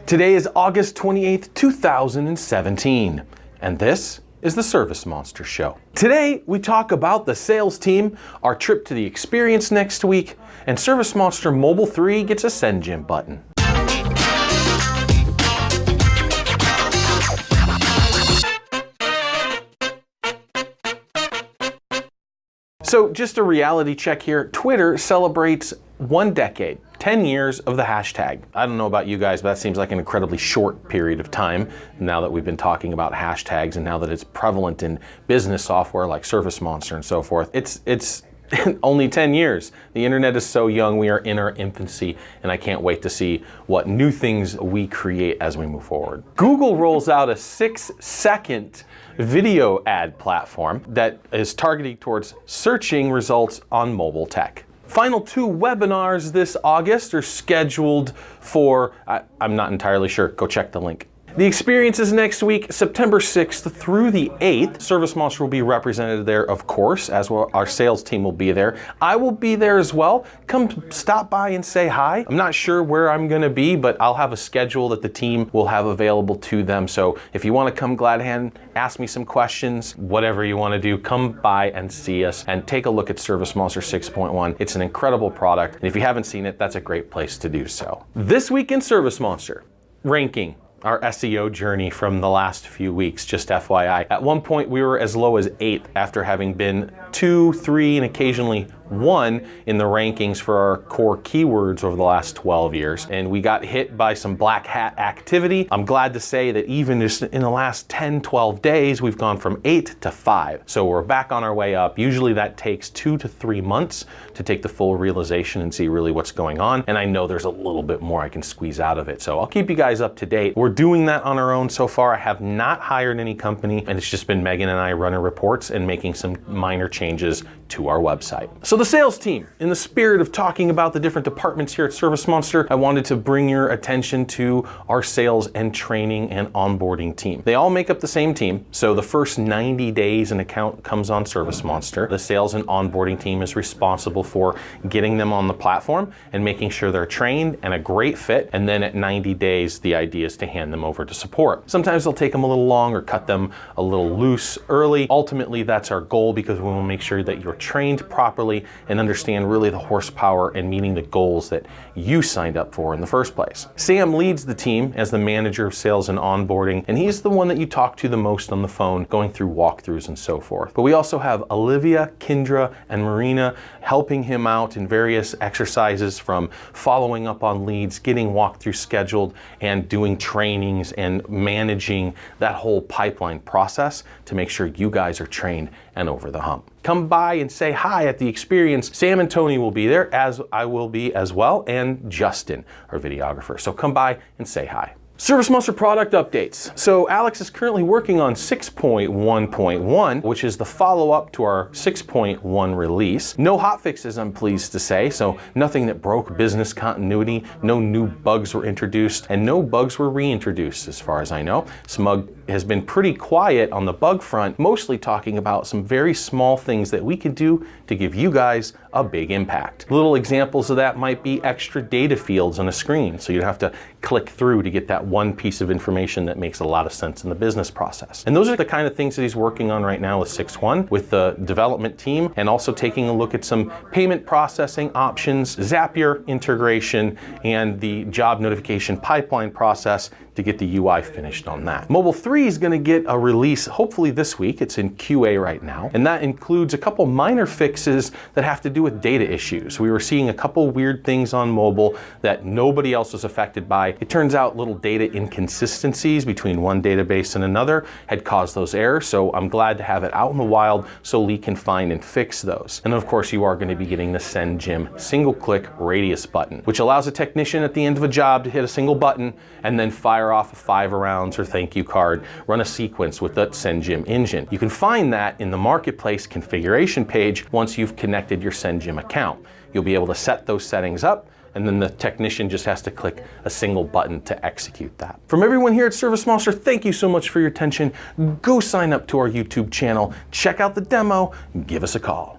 Today is August 28th, 2017, and this is the ServiceMonster Show. Today, we talk about the sales team, our trip to the experience next week, and ServiceMonster Mobile 3 gets a SendJim button. So just a reality check here. Twitter celebrates 1 decade, 10 years of the hashtag. I don't know about you guys, but that seems like an incredibly short period of time now that we've been talking about hashtags and now that it's prevalent in business software like ServiceMonster and so forth. It's only 10 years. The internet is so young, we are in our infancy, and I can't wait to see what new things we create as we move forward. Google rolls out a 6-second video ad platform that is targeting towards searching results on mobile tech. Final 2 webinars this August are scheduled for, I'm not entirely sure, go check the link. The experience is next week, September 6th through the 8th. ServiceMonster will be represented there, of course, as well our sales team will be there. I will be there as well. Come stop by and say hi. I'm not sure where I'm gonna be, but I'll have a schedule that the team will have available to them. So if you wanna come glad hand, ask me some questions, whatever you wanna do, come by and see us and take a look at ServiceMonster 6.1. It's an incredible product, and if you haven't seen it, that's a great place to do so. This week in ServiceMonster, ranking. Our SEO journey from the last few weeks, just FYI. At one point, we were as low as 8th after having been 2, 3, and occasionally 1 in the rankings for our core keywords over the last 12 years. And we got hit by some black hat activity. I'm glad to say that even just in the last 10, 12 days, we've gone from 8 to 5. So we're back on our way up. Usually that takes 2 to 3 months to take the full realization and see really what's going on. And I know there's a little bit more I can squeeze out of it. So I'll keep you guys up to date. We're doing that on our own so far. I have not hired any company, and it's just been Megan and I running reports and making some minor changes to our website. So the sales team, in the spirit of talking about the different departments here at ServiceMonster, I wanted to bring your attention to our sales and training and onboarding team. They all make up the same team. So the first 90 days an account comes on ServiceMonster. The sales and onboarding team is responsible for getting them on the platform and making sure they're trained and a great fit. And then at 90 days, the idea is to hand them over to support. Sometimes they'll take them a little long or cut them a little loose early. Ultimately, that's our goal because we want to make sure that you're trained properly and understand really the horsepower and meeting the goals that you signed up for in the first place. Sam leads the team as the manager of sales and onboarding, and he's the one that you talk to the most on the phone, going through walkthroughs and so forth. But we also have Olivia, Kendra, and Marina helping him out in various exercises, from following up on leads, getting walkthroughs scheduled, and doing trainings and managing that whole pipeline process to make sure you guys are trained and over the hump. Come by and say hi at the experience. Sam and Tony will be there, as I will be as well, and Justin, our videographer. So come by and say hi. ServiceMonster product updates. So Alex is currently working on 6.1.1, which is the follow-up to our 6.1 release. No hotfixes, I'm pleased to say, so nothing that broke business continuity, no new bugs were introduced, and no bugs were reintroduced as far as I know. Smug has been pretty quiet on the bug front, mostly talking about some very small things that we could do to give you guys a big impact. Little examples of that might be extra data fields on a screen, so you'd have to click through to get that one piece of information that makes a lot of sense in the business process. And those are the kind of things that he's working on right now with 6.1 with the development team, and also taking a look at some payment processing options, Zapier integration, and the job notification pipeline process to get the UI finished on that. Mobile 3 is going to get a release hopefully this week. It's in QA right now, and that includes a couple minor fixes that have to do with data issues. We were seeing a couple weird things on mobile that nobody else was affected by. It turns out little data inconsistencies between one database and another had caused those errors, so I'm glad to have it out in the wild so Lee can find and fix those. And of course, you are going to be getting the SendJim single-click radius button, which allows a technician at the end of a job to hit a single button and then fire off a 5 rounds or thank you card, run a sequence with the SendJim engine. You can find that in the marketplace configuration page once you've connected your SendJim account. You'll be able to set those settings up, and then the technician just has to click a single button to execute that. From everyone here at ServiceMonster, thank you so much for your attention. Go sign up to our YouTube channel, check out the demo, give us a call.